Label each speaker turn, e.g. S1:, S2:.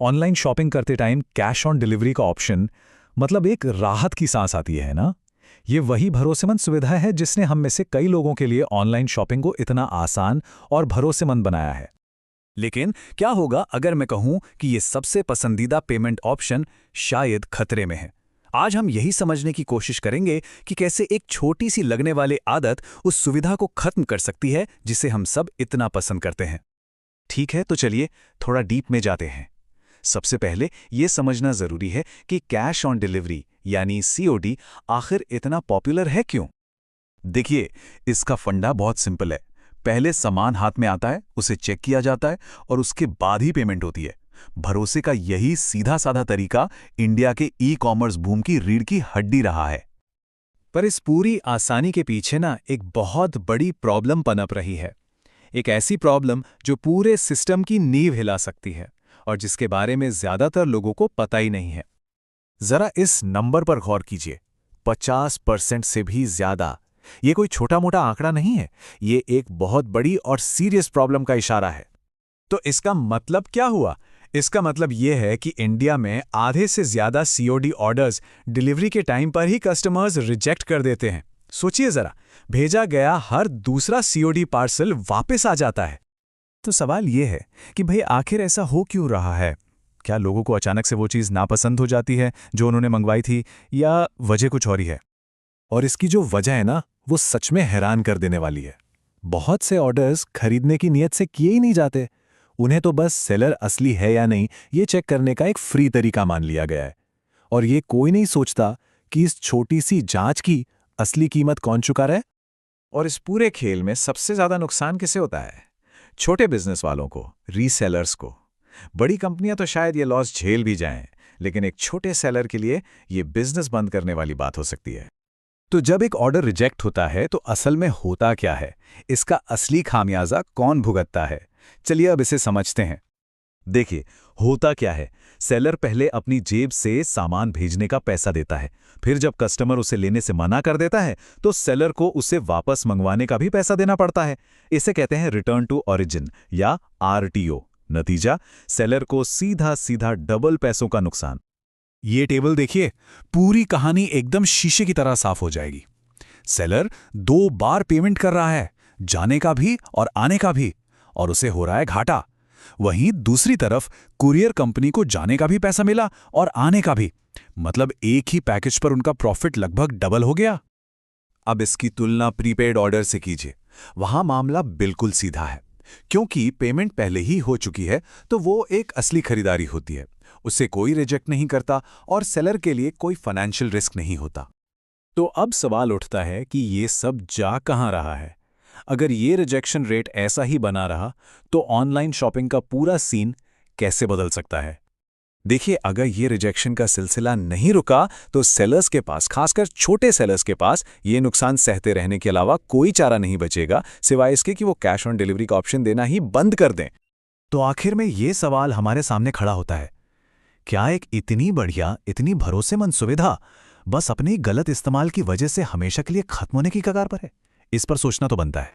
S1: Online shopping करते time cash on delivery का option मतलब एक राहत की सांस आती है ना। ये वही भरोसेमंद सुविधा है जिसने हम में से कई लोगों के लिए ऑनलाइन शॉपिंग को इतना आसान और भरोसेमंद बनाया है। लेकिन क्या होगा अगर मैं कहूं कि ये सबसे पसंदीदा पेमेंट ऑप्शन शायद खतरे में है। आज हम यही समझने की कोशिश करेंगे कि कैसे एक छोटी सी लगने वाली आदत उस सुविधा को खत्म कर सकती है जिसे हम सब इतना पसंद करते हैं। ठीक है, तो चलिए थोड़ा डीप में जाते हैं। सबसे पहले ये समझना जरूरी है कि कैश ऑन डिलीवरी यानी सीओडी आखिर इतना पॉपुलर है क्यों। देखिए, इसका फंडा बहुत सिंपल है। पहले सामान हाथ में आता है, उसे चेक किया जाता है और उसके बाद ही पेमेंट होती है। भरोसे का यही सीधा साधा तरीका इंडिया के ई कॉमर्स बूम की रीढ़ की हड्डी रहा है। पर इस पूरी आसानी के पीछे ना एक बहुत बड़ी प्रॉब्लम पनप रही है। एक ऐसी प्रॉब्लम जो पूरे सिस्टम की नींव हिला सकती है और जिसके बारे में ज्यादातर लोगों को पता ही नहीं है। जरा इस नंबर पर गौर कीजिए, 50% से भी ज्यादा। ये कोई छोटा मोटा आंकड़ा नहीं है, ये एक बहुत बड़ी और सीरियस प्रॉब्लम का इशारा है। तो इसका मतलब क्या हुआ? इसका मतलब यह है कि इंडिया में आधे से ज्यादा सीओडी ऑर्डर्स डिलीवरी के टाइम पर ही कस्टमर्स रिजेक्ट कर देते हैं। सोचिए जरा, भेजा गया हर दूसरा सीओडी पार्सल वापस आ जाता है। तो सवाल यह है कि भाई आखिर ऐसा हो क्यों रहा है? क्या लोगों को अचानक से वो चीज़ नापसंद हो जाती है जो उन्होंने मंगवाई थी, या वजह कुछ और ही है? और इसकी जो वजह है ना, वो सच में हैरान कर देने वाली है। बहुत से ऑर्डर्स खरीदने की नीयत से किए ही नहीं जाते। उन्हें तो बस सेलर असली है या नहीं ये चेक करने का एक फ्री तरीका मान लिया गया है। और ये कोई नहीं सोचता कि इस छोटी सी जांच की असली कीमत कौन चुका रहा है। और इस पूरे खेल में सबसे ज्यादा नुकसान किसे होता है? छोटे बिजनेस वालों को, रीसेलर्स को। बड़ी कंपनियां तो शायद ये लॉस झेल भी जाएं, लेकिन एक छोटे सेलर के लिए ये बिजनेस बंद करने वाली बात हो सकती है। तो जब एक ऑर्डर रिजेक्ट होता है तो असल में होता क्या है? इसका असली खामियाजा कौन भुगतता है? चलिए अब इसे समझते हैं। देखिए, होता क्या है, सेलर पहले अपनी जेब से सामान भेजने का पैसा देता है। फिर जब कस्टमर उसे लेने से मना कर देता है तो सेलर को उसे वापस मंगवाने का भी पैसा देना पड़ता है। इसे कहते हैं रिटर्न टू ओरिजिन या आरटीओ। नतीजा, सेलर को सीधा सीधा डबल पैसों का नुकसान। ये टेबल देखिए, पूरी कहानी एकदम शीशे की तरह साफ हो जाएगी। सेलर 2 बार पेमेंट कर रहा है, जाने का भी और आने का भी, और उसे हो रहा है घाटा। वहीं दूसरी तरफ कुरियर कंपनी को जाने का भी पैसा मिला और आने का भी, मतलब एक ही पैकेज पर उनका प्रॉफिट लगभग डबल हो गया। अब इसकी तुलना प्रीपेड ऑर्डर से कीजिए। वहां मामला बिल्कुल सीधा है। क्योंकि पेमेंट पहले ही हो चुकी है तो वो एक असली खरीदारी होती है। उसे कोई रिजेक्ट नहीं करता और सेलर के लिए कोई फाइनेंशियल रिस्क नहीं होता। तो अब सवाल उठता है कि ये सब जा कहां रहा है? अगर ये रिजेक्शन रेट ऐसा ही बना रहा तो ऑनलाइन शॉपिंग का पूरा सीन कैसे बदल सकता है? देखिए, अगर ये रिजेक्शन का सिलसिला नहीं रुका तो सेलर्स के पास, खासकर छोटे सेलर्स के पास, ये नुकसान सहते रहने के अलावा कोई चारा नहीं बचेगा सिवाय इसके कि वो कैश ऑन डिलीवरी का ऑप्शन देना ही बंद कर दें। तो आखिर में ये सवाल हमारे सामने खड़ा होता है, क्या एक इतनी बढ़िया, इतनी भरोसेमंद सुविधा बस अपने गलत इस्तेमाल की वजह से हमेशा के लिए खत्म होने की कगार पर है? इस पर सोचना तो बनता है।